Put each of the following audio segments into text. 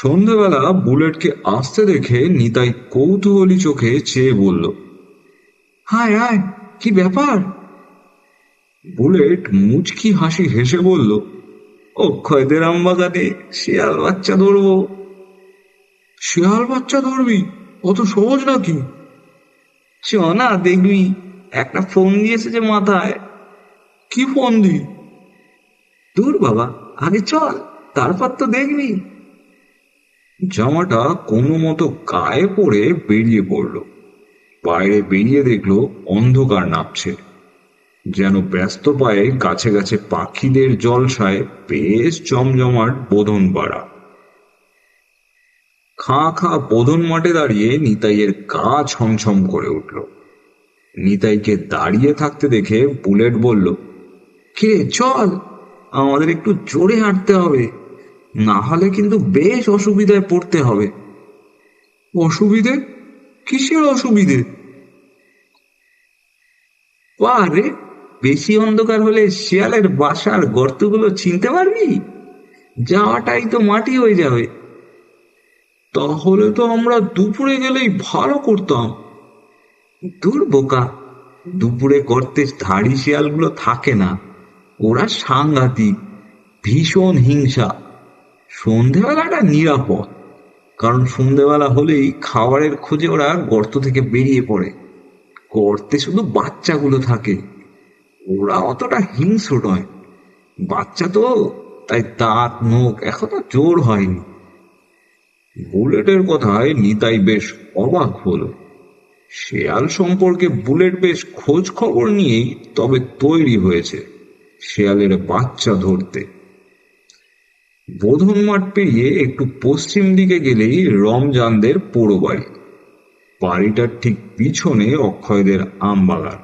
সন্ধেবেলা বুলেটকে আসতে দেখে নিতাই কৌতূহলী চোখে চেয়ে বলল, হায় হায়, কি ব্যাপার? বুলেট মুচকি হাসি হেসে বলল, অক্ষয়দের আমবাগানে শিয়াল বাচ্চা ধরবো। শিয়াল বাচ্চা ধরবি? অত সহজ নাকি? চ না, দেখবি। একটা ফোন দিয়েছে যে মাথায়। কি ফোন দি? দূর বাবা, আগে চল, তারপর তো দেখবি। জামাটা কোনো মতো গায়ে পড়ে বেরিয়ে পড়ল। বাইরে বেরিয়ে দেখলো অন্ধকার নামছে। যেন ব্যস্ত পায়ে গাছে গাছে পাখিদের জলসায় বেশ জমজমাট বোধন পাড়া। খাঁ খাঁ বোধন মাঠে দাঁড়িয়ে নিতাইয়ের গা ছমছম করে উঠল। নিতাইকে দাঁড়িয়ে থাকতে দেখে বুলেট বলল, কে, চল, আমাদের একটু জোরে হাঁটতে হবে, না হলে কিন্তু বেশ অসুবিধায় পড়তে হবে। অসুবিধে? কিসের অসুবিধে? আরে, বেশি অন্ধকার হলে শিয়ালের বাসার গর্তগুলো চিনতে পারবি? যাওয়াটাই তো মাটি হয়ে যাবে। তাহলে তো আমরা দুপুরে গেলেই ভালো করতাম। দূর বোকা, দুপুরে গর্তে ধাড়ি শিয়ালগুলো থাকে না। ওরা সাংঘাতিক, ভীষণ হিংসা। সন্ধেবেলাটা নিরাপদ, কারণ সন্ধেবেলা হলেই খাবারের খোঁজে ওরা গর্ত থেকে বেরিয়ে পড়ে। গর্তে শুধু বাচ্চাগুলো থাকে। ওরা অতটা হিংস্র নয়, বাচ্চা তো, তাই দাঁত নখ এখনো জোর হয়নি। বুলেটের কথায় নিতাই বেশ অবাক হলো। শেয়াল সম্পর্কে বুলেট বেশ খোঁজ খবর নিয়েই তবে তৈরি হয়েছে শেয়ালের বাচ্চা ধরতে। বোধন মাঠ পেরিয়ে একটু পশ্চিম দিকে গেলেই রমজানদের পোড়ো বাড়ি। বাড়িটার ঠিক পিছনে অক্ষয়দের আম বাগান।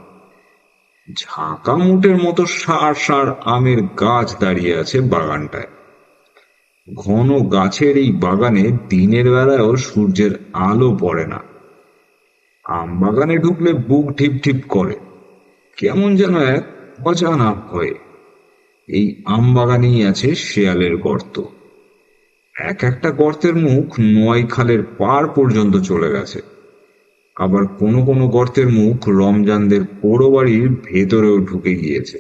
ঝাঁকা মুটের মতো সার সার আমের গাছ দাঁড়িয়ে আছে বাগানটায়। ঘন গাছের এই বাগানে দিনের বেলায়ও সূর্যের আলো পড়ে না। আম বাগানে ঢুকলে বুক ঠিপ ঠিপ করে, কেমন যেন এক অজানা ভয়ে। এই আম বাগানেই আছে শেয়ালের গর্ত। এক একটা গর্তের মুখ নয় খালের পার পর্যন্ত চলে গেছে। আবার কোনো কোনো গর্তের মুখ রমজানদের পোড়ো বাড়ির ভেতরেও ঢুকে গিয়েছে।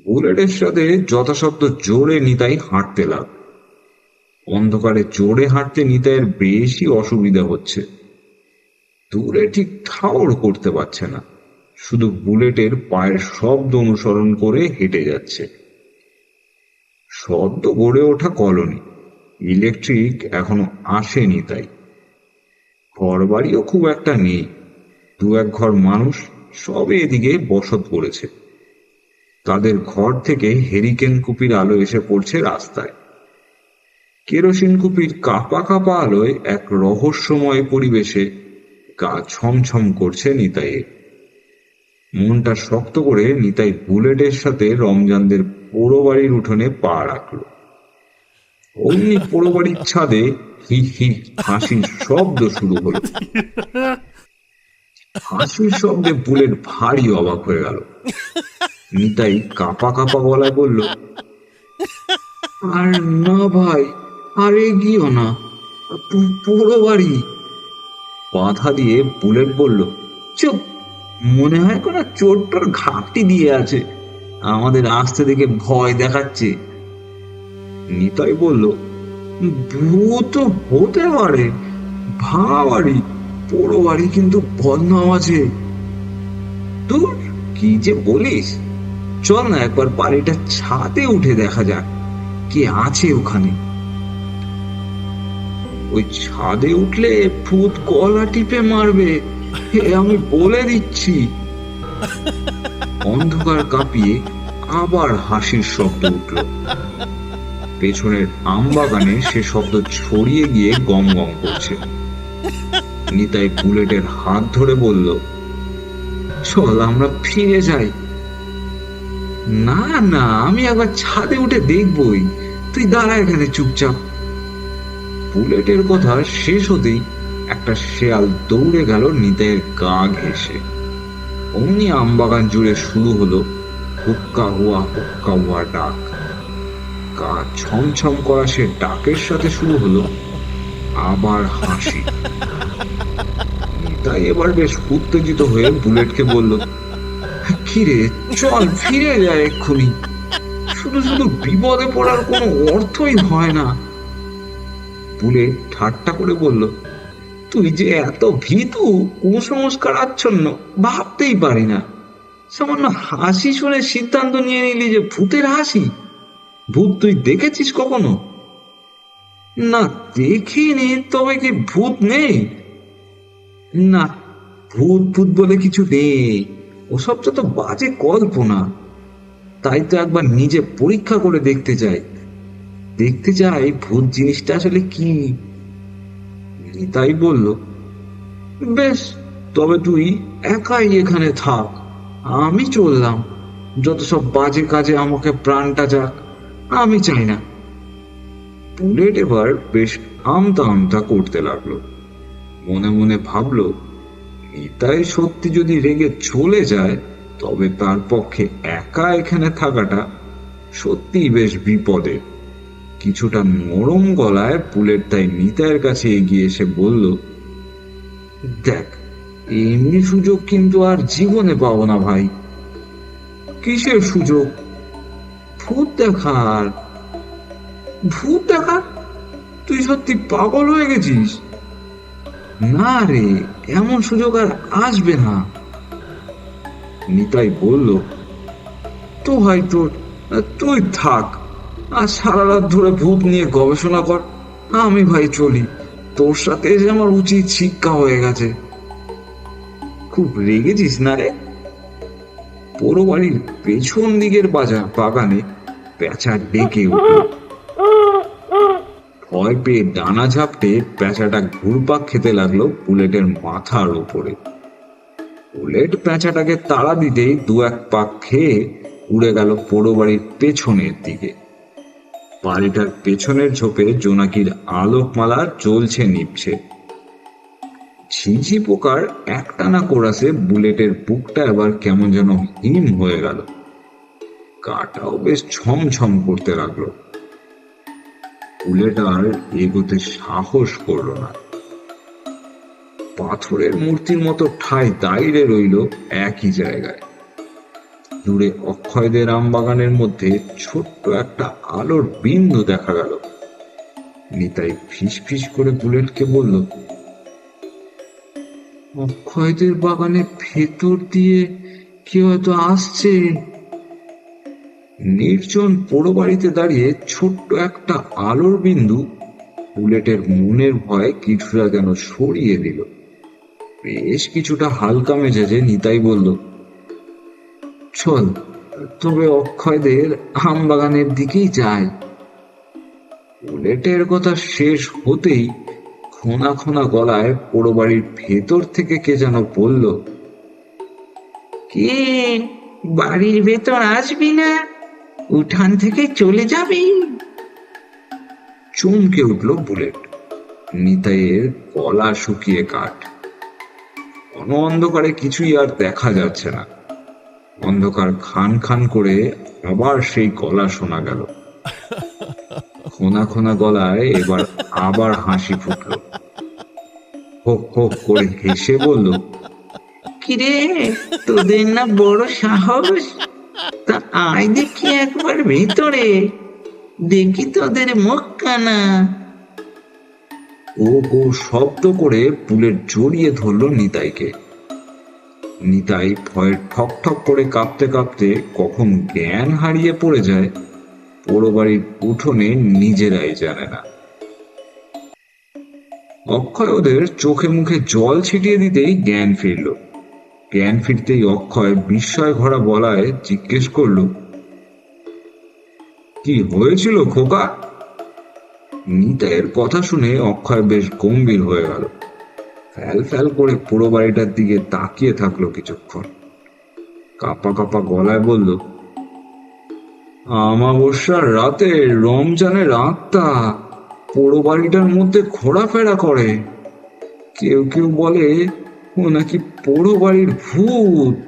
বুলেটের সাথে যথাসাধ্য জোরে নিতাই হাঁটতে লাগল। অন্ধকারে জোরে হাঁটতে নিতাইয়ের বেশি অসুবিধা হচ্ছে। দূরে ঠিক ঠাউর করতে পারছে না, শুধু বুলেটের পায়ের শব্দ অনুসরণ করে হেঁটে যাচ্ছে। শব্দ গড়ে ওঠা কলোনি, ইলেকট্রিক এখনো আসেনি, তাই ঘর বাড়িও খুব একটা নেই। দু এক ঘর মানুষ সবে এদিকে বসত করেছে। তাদের ঘর থেকে হেরিকেন কুপির আলো এসে পড়ছে রাস্তায়। কেরোসিন কুপির কাপা কাপা আলোয় এক রহস্যময় পরিবেশে গা ছমছম করছে নিতাইয়ের। মনটা শক্ত করে নিতাই বুলেটের সাথে রমজানদের পোড়ো বাড়ির উঠোনে পা রাখলো। অমনি পোড়ো বাড়ির ছাদে হি হি হাসির শব্দ শুরু হলো। হাসির শব্দে বুলেট ভারী অবাক হয়ে গেল। নিতাই কাপা কাপা গলায় বলল, আর না ভাই, আর এগিয়েও না, পোড়ো বাড়ি। বাধা দিয়ে বুলেট বলল, চুপ, মনে হয় কোনো চোর টোর ঘাপটি দিয়ে আছে, আমাদের আসতে দেখে ভয় দেখাচ্ছে। নিতাই বলল, ভূত হতে পারে, ভাঙা বাড়ি, পোড়ো বাড়ি কিন্তু বদনাম আছে। তোর কি যে বলিস, চল না একবার বাড়িটা ছাদে উঠে দেখা যাক কে আছে ওখানে। ওই ছাদে উঠলে ভূত গলা টিপে মারবে, আমি বলে দিচ্ছি। অন্ধকার কাঁপিয়ে আবার হাসির শব্দ উঠল। পেছনের আম বাগানে সে শব্দ ছড়িয়ে গিয়ে গম গম করছে। নিতাই বুলেটের হাত ধরে বলল, চল আমরা ফিরে যাই। না না, আমি একবার ছাদে উঠে দেখবই, তুই দাঁড়া এখানে চুপচাপ। বুলেটের কথা শেষ হতেই একটা শেয়াল দৌড়ে গেল নিতাইয়ের গা ঘেঁষে। অমনি আমবাগান জুড়ে শুরু হলো হুক্কা হুয়া ডাক। গা ছমছম করা সে ডাকের সাথে শুরু হলো আবার হাসি। তাই এবার বেশ উত্তেজিত হয়ে বুলেটকে বলল, কিরে চল ফিরে যায় এক্ষুনি, শুধু শুধু বিপদে পড়ার কোনো অর্থই হয় না। বুলেট ঠাট্টা করে বলল, তুই যে এত ভীতু কুসংস্কার আচ্ছন্ন ভাবতেই পারি না। সামান্য হাসি শুনে সিদ্ধান্ত নিয়ে নিলি যে ভূতের হাসি? ভূত তুই দেখেছিস কখনো? না, দেখিনি। তবে কি ভূত নেই? না, ভূত ভূত বলে কিছু নেই, ওসব তো বাজে কল্পনা। তাই তো একবার নিজে পরীক্ষা করে দেখতে চাই ভূত জিনিসটা আসলে কি। তাই বলল, বেশ, তবে তুই একাই এখানে থাক, আমি চললাম। যত সব বাজে কাজে আমাকে প্রাণটা যাক, আমি চাই না। বুলেট এবার বেশ আমতা আমতা করতে লাগলো। মনে মনে ভাবলো, নিতাই সত্যি যদি রেগে চলে যায় তবে তার পক্ষে একা এখানে থাকাটা সত্যিই বেশ বিপদের। কিছুটা নরম গলায় বুলেট তাই নিতাইয়ের কাছে এগিয়ে এসে বলল, দেখ, এমনি সুযোগ কিন্তু আর জীবনে পাবো না ভাই। কিসের সুযোগ? ভূত দেখার। ভূত দেখার? তুই সত্যি পাগল হয়ে গেছিস? না রে, এমন সুযোগ আর আসবে না। নিতাই বলল, তো ভাই তুই থাক, আর সারা রাত ধরে ভূত নিয়ে গবেষণা কর। আমি ভাই চলি, তোর সাথে যে আমার উচিত শিক্ষা হয়ে গেছে। খুব রেগেছিস না রে? পোড়ো বাড়ির পেছন দিকের বাগানে পেঁচা ডেকে উঠল। ভয় পেয়ে ডানা ঝাপটে পেঁচাটা ঘুরপাক খেতে লাগলো বুলেটের মাথার উপরে। বুলেট পেঁচাটাকে তাড়া দিতেই দু এক পাক খেয়ে উড়ে গেল পোড়ো বাড়ির পেছনের দিকে। বাড়িটার পেছনের ঝোপে জোনাকির আলোকমালা জ্বলছে নিভছে। ঝিঝি পোকার একটানা কোরাসে বুলেটের বুকটা এবার কেমন যেন হিম হয়ে গেল। গাটাও বেশ ছমছম করতে লাগলো। বুলেট আর এগোতে সাহস করল না। পাথরের মূর্তির মতো ঠাই দাঁড়িয়ে রইল একই জায়গায়। দূরে অক্ষয়দের আমবাগানের মধ্যে ছোট্ট একটা আলোর বিন্দু দেখা গেল। নিতাই ফিস ফিস করে বুলেটকে বলল, অক্ষয়দের বাগানের ভেতর দিয়ে কেউ হয়তো আসছে। নির্জন পোড়ো বাড়িতে দাঁড়িয়ে ছোট্ট একটা আলোর বিন্দু বুলেটের মনের ভয় কিছুটা যেন সরিয়ে দিল। বেশ কিছুটা হালকা মেজাজে নিতাই বলল, চল তবে অক্ষয়দের আম বাগানের দিকেই যাই। বুলেটের কথা শেষ হতেই খোনা খোনা গলায় পোড়ো বাড়ির ভেতর থেকে কে যেন বলল, কে বাড়ির ভেতর আসবি না? উঠান থেকে চলে যাবি? চমকে উঠল বুলেট। নিতাইয়ের গলা শুকিয়ে কাঠ। অন্ধকারে কিছুই আর দেখা যাচ্ছে না। অন্ধকার খান খান করে আবার সেই গলা শোনা গেল। খোনা খোনা গলায় এবার আবার হাসি ফুটল। হোক হোক করে হেসে বলল, কিরে, তোদের না বড় সাহস? তা আয় দেখি একবার ভিতরে, দেখি তোদের মুখখানা। ও শব্দ করে বুলেট জড়িয়ে ধরল নিতাইকে। নিতাই ভয়ে ঠক ঠক করে কাঁপতে কাঁপতে কখন জ্ঞান হারিয়ে পড়ে যায় পোড়ো বাড়ির উঠোনে নিজেরাই জানে না। অক্ষয় ওদের চোখে মুখে জল ছিটিয়ে দিতেই জ্ঞান ফিরল। জ্ঞান ফিরতেই অক্ষয় বিস্ময় ভরা গলায় জিজ্ঞেস করল, কি হয়েছিল খোকা? নিতাইয়ের কথা শুনে অক্ষয় বেশ গম্ভীর হয়ে গেল। ফ্যাল ফ্যাল করে পুরো বাড়িটার দিকে তাকিয়ে থাকলো কিছুক্ষণ। কাঁপা কাঁপা গলায় বলল, আমাবস্যার রাতে রমজানের আত্মা পোড়ো বাড়িটার মধ্যে ঘোরাফেরা করে। কেউ কেউ বলে ও নাকি পোড়ো বাড়ির ভূত।